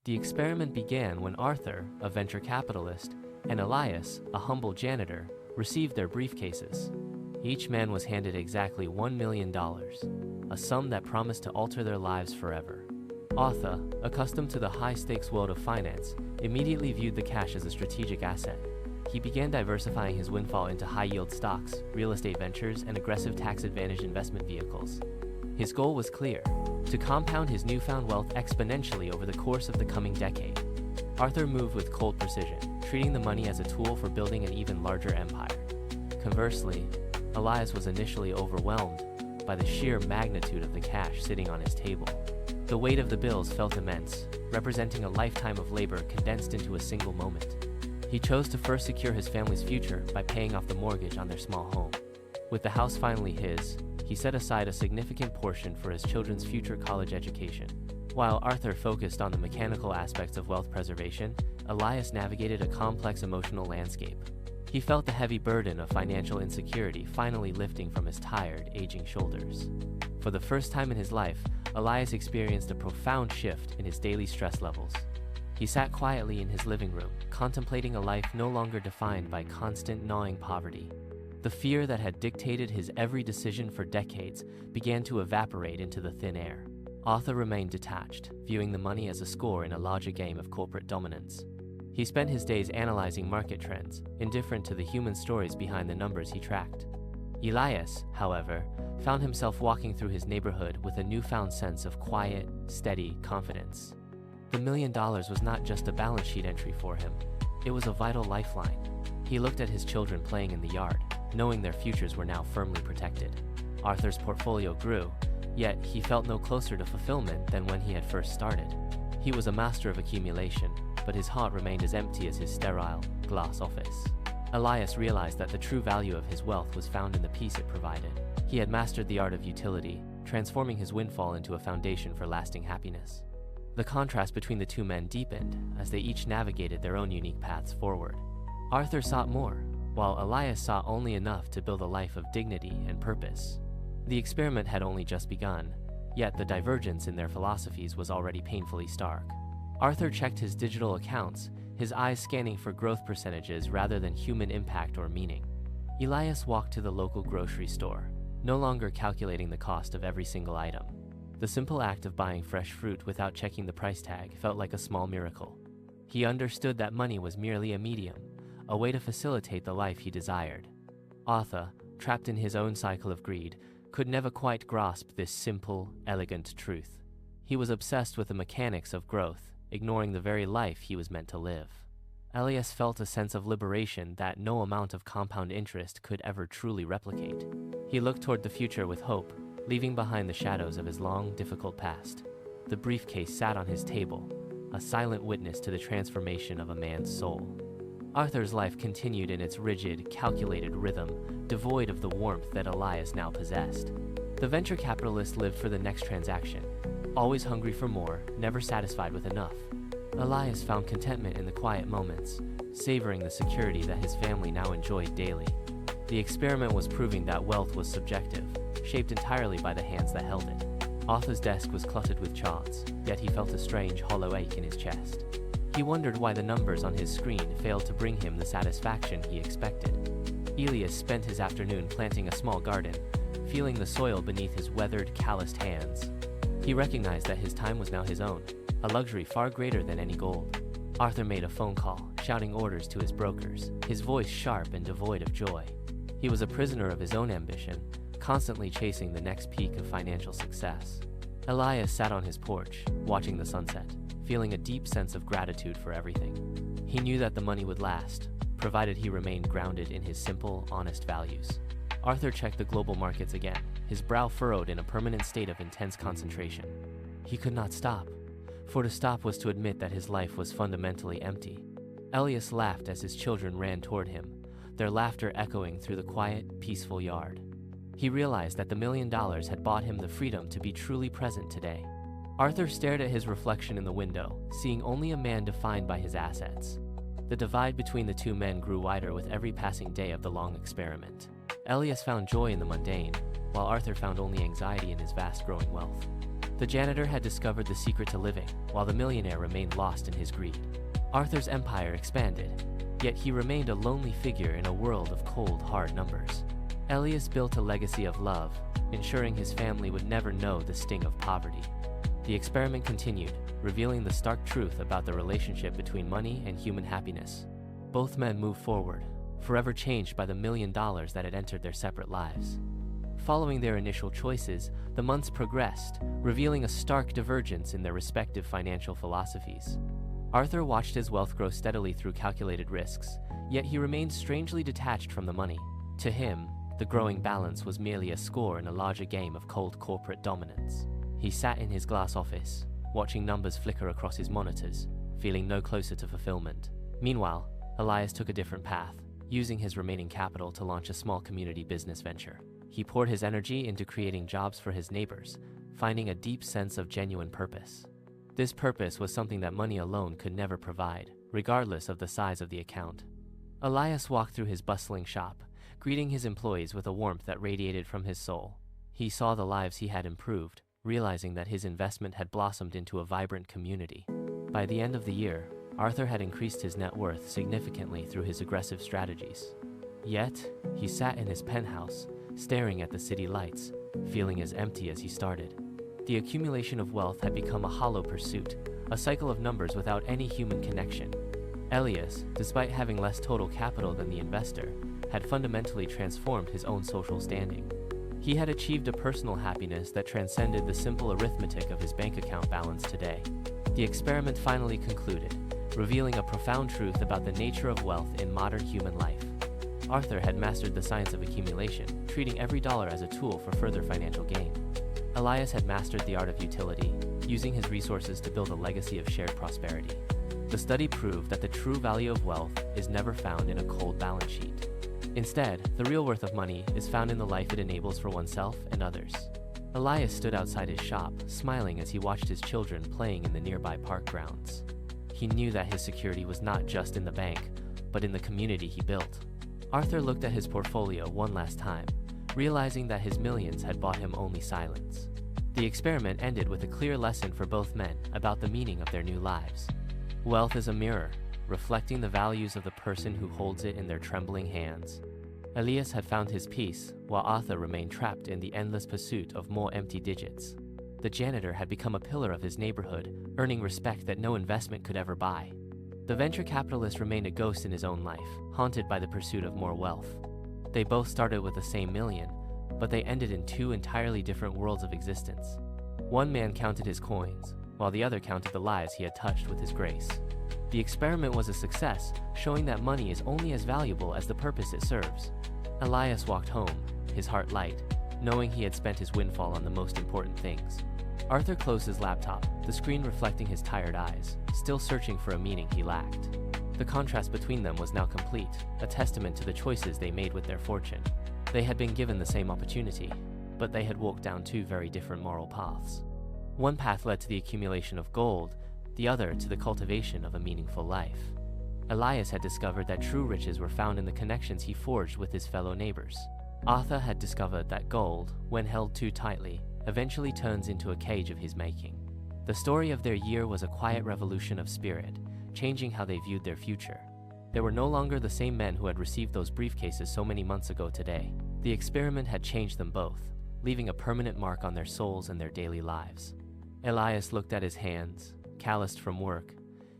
The experiment began when Arthur, a venture capitalist, and Elias, a humble janitor, received their briefcases. Each man was handed exactly $1 million, a sum that promised to alter their lives forever. Arthur, accustomed to the high-stakes world of finance, immediately viewed the cash as a strategic asset. He began diversifying his windfall into high-yield stocks, real estate ventures, and aggressive tax-advantaged investment vehicles. His goal was clear: to compound his newfound wealth exponentially over the course of the coming decade. Arthur moved with cold precision, treating the money as a tool for building an even larger empire. Conversely, Elias was initially overwhelmed by the sheer magnitude of the cash sitting on his table. The weight of the bills felt immense, representing a lifetime of labor condensed into a single moment. He chose to first secure his family's future by paying off the mortgage on their small home. With the house finally his, he set aside a significant portion for his children's future college education. While Arthur focused on the mechanical aspects of wealth preservation, Elias navigated a complex emotional landscape. He felt the heavy burden of financial insecurity finally lifting from his tired, aging shoulders. For the first time in his life, Elias experienced a profound shift in his daily stress levels. He sat quietly in his living room, contemplating a life no longer defined by constant gnawing poverty. The fear that had dictated his every decision for decades began to evaporate into the thin air. Arthur remained detached, viewing the money as a score in a larger game of corporate dominance. He spent his days analyzing market trends, indifferent to the human stories behind the numbers he tracked. Elias, however, found himself walking through his neighborhood with a newfound sense of quiet, steady confidence. The $1 million was not just a balance sheet entry for him. It was a vital lifeline. He looked at his children playing in the yard, knowing their futures were now firmly protected. Arthur's portfolio grew, yet he felt no closer to fulfillment than when he had first started. He was a master of accumulation, but his heart remained as empty as his sterile, glass office. Elias realized that the true value of his wealth was found in the peace it provided. He had mastered the art of utility, transforming his windfall into a foundation for lasting happiness. The contrast between the two men deepened as they each navigated their own unique paths forward. Arthur sought more, while Elias sought only enough to build a life of dignity and purpose. The experiment had only just begun, yet the divergence in their philosophies was already painfully stark. Arthur checked his digital accounts, his eyes scanning for growth percentages rather than human impact or meaning. Elias walked to the local grocery store, no longer calculating the cost of every single item. The simple act of buying fresh fruit without checking the price tag felt like a small miracle. He understood that money was merely a medium, a way to facilitate the life he desired. Arthur, trapped in his own cycle of greed, could never quite grasp this simple, elegant truth. He was obsessed with the mechanics of growth, ignoring the very life he was meant to live. Elias felt a sense of liberation that no amount of compound interest could ever truly replicate. He looked toward the future with hope, leaving behind the shadows of his long, difficult past. The briefcase sat on his table, a silent witness to the transformation of a man's soul. Arthur's life continued in its rigid, calculated rhythm, devoid of the warmth that Elias now possessed. The venture capitalist lived for the next transaction, always hungry for more, never satisfied with enough. Elias found contentment in the quiet moments, savoring the security that his family now enjoyed daily. The experiment was proving that wealth was subjective, shaped entirely by the hands that held it. Arthur's desk was cluttered with charts, yet he felt a strange hollow ache in his chest. He wondered why the numbers on his screen failed to bring him the satisfaction he expected. Elias spent his afternoon planting a small garden, feeling the soil beneath his weathered, calloused hands. He recognized that his time was now his own, a luxury far greater than any gold. Arthur made a phone call, shouting orders to his brokers, his voice sharp and devoid of joy. He was a prisoner of his own ambition, constantly chasing the next peak of financial success. Elias sat on his porch, watching the sunset, feeling a deep sense of gratitude for everything. He knew that the money would last, provided he remained grounded in his simple, honest values. Arthur checked the global markets again, his brow furrowed in a permanent state of intense concentration. He could not stop, for to stop was to admit that his life was fundamentally empty. Elias laughed as his children ran toward him, their laughter echoing through the quiet, peaceful yard. He realized that the $1 million had bought him the freedom to be truly present today. Arthur stared at his reflection in the window, seeing only a man defined by his assets. The divide between the two men grew wider with every passing day of the long experiment. Elias found joy in the mundane, while Arthur found only anxiety in his vast growing wealth. The janitor had discovered the secret to living, while the millionaire remained lost in his greed. Arthur's empire expanded, yet he remained a lonely figure in a world of cold, hard numbers. Elias built a legacy of love, ensuring his family would never know the sting of poverty. The experiment continued, revealing the stark truth about the relationship between money and human happiness. Both men moved forward, forever changed by the $1 million that had entered their separate lives. Following their initial choices, the months progressed, revealing a stark divergence in their respective financial philosophies. Arthur watched his wealth grow steadily through calculated risks, yet he remained strangely detached from the money. To him, the growing balance was merely a score in a larger game of cold corporate dominance. He sat in his glass office, watching numbers flicker across his monitors, feeling no closer to fulfillment. Meanwhile, Elias took a different path, using his remaining capital to launch a small community business venture. He poured his energy into creating jobs for his neighbors, finding a deep sense of genuine purpose. This purpose was something that money alone could never provide, regardless of the size of the account. Elias walked through his bustling shop, greeting his employees with a warmth that radiated from his soul. He saw the lives he had improved, realizing that his investment had blossomed into a vibrant community. By the end of the year, Arthur had increased his net worth significantly through his aggressive strategies. Yet, he sat in his penthouse, staring at the city lights, feeling as empty as he started. The accumulation of wealth had become a hollow pursuit, a cycle of numbers without any human connection. Elias, despite having less total capital than the investor, had fundamentally transformed his own social standing. He had achieved a personal happiness that transcended the simple arithmetic of his bank account balance today. The experiment finally concluded, revealing a profound truth about the nature of wealth in modern human life. Arthur had mastered the science of accumulation, treating every dollar as a tool for further financial gain. Elias had mastered the art of utility, using his resources to build a legacy of shared prosperity. The study proved that the true value of wealth is never found in a cold balance sheet. Instead, the real worth of money is found in the life it enables for oneself and others. Elias stood outside his shop, smiling as he watched his children playing in the nearby park grounds. He knew that his security was not just in the bank, but in the community he built. Arthur looked at his portfolio one last time, realizing that his millions had bought him only silence. The experiment ended with a clear lesson for both men about the meaning of their new lives. Wealth is a mirror, reflecting the values of the person who holds it in their trembling hands. Elias had found his peace, while Arthur remained trapped in the endless pursuit of more empty digits. The janitor had become a pillar of his neighborhood, earning respect that no investment could ever buy. The venture capitalist remained a ghost in his own life, haunted by the pursuit of more wealth. They both started with the same million, but they ended in two entirely different worlds of existence. One man counted his coins, while the other counted the lives he had touched with his grace. The experiment was a success, showing that money is only as valuable as the purpose it serves. Elias walked home, his heart light, knowing he had spent his windfall on the most important things. Arthur closed his laptop, the screen reflecting his tired eyes, still searching for a meaning he lacked. The contrast between them was now complete, a testament to the choices they made with their fortune. They had been given the same opportunity, but they had walked down two very different moral paths. One path led to the accumulation of gold, the other to the cultivation of a meaningful life. Elias had discovered that true riches were found in the connections he forged with his fellow neighbors. Arthur had discovered that gold, when held too tightly, eventually turns into a cage of his making. The story of their year was a quiet revolution of spirit, changing how they viewed their future. They were no longer the same men who had received those briefcases so many months ago today. The experiment had changed them both, leaving a permanent mark on their souls and their daily lives. Elias looked at his hands, calloused from work,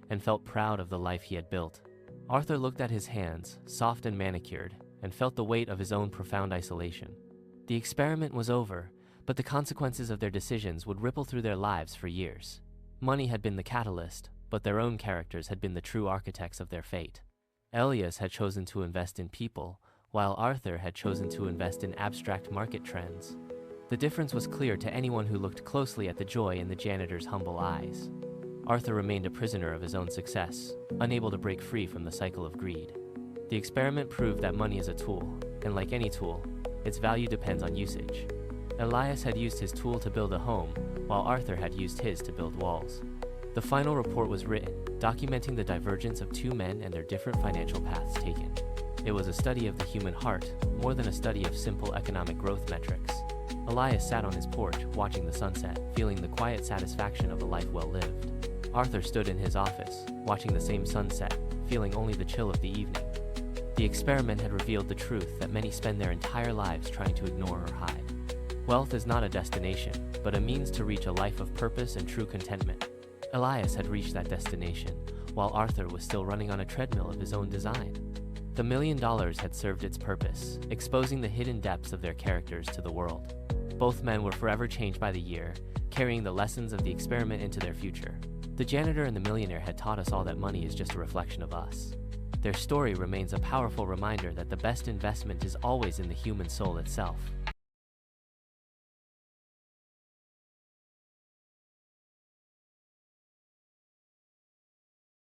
and felt proud of the life he had built. Arthur looked at his hands, soft and manicured, and felt the weight of his own profound isolation. The experiment was over, but the consequences of their decisions would ripple through their lives for years. Money had been the catalyst, but their own characters had been the true architects of their fate. Elias had chosen to invest in people, while Arthur had chosen to invest in abstract market trends. The difference was clear to anyone who looked closely at the joy in the janitor's humble eyes. Arthur remained a prisoner of his own success, unable to break free from the cycle of greed. The experiment proved that money is a tool, and like any tool, its value depends on usage. Elias had used his tool to build a home, while Arthur had used his to build walls. The final report was written, documenting the divergence of two men and their different financial paths taken. It was a study of the human heart, more than a study of simple economic growth metrics. Elias sat on his porch, watching the sunset, feeling the quiet satisfaction of a life well lived. Arthur stood in his office, watching the same sunset, feeling only the chill of the evening. The experiment had revealed the truth that many spend their entire lives trying to ignore or hide. Wealth is not a destination, but a means to reach a life of purpose and true contentment. Elias had reached that destination, while Arthur was still running on a treadmill of his own design. The $1 million had served its purpose, exposing the hidden depths of their characters to the world. Both men were forever changed by the year, carrying the lessons of the experiment into their future. The janitor and the millionaire had taught us all that money is just a reflection of us. Their story remains a powerful reminder that the best investment is always in the human soul itself.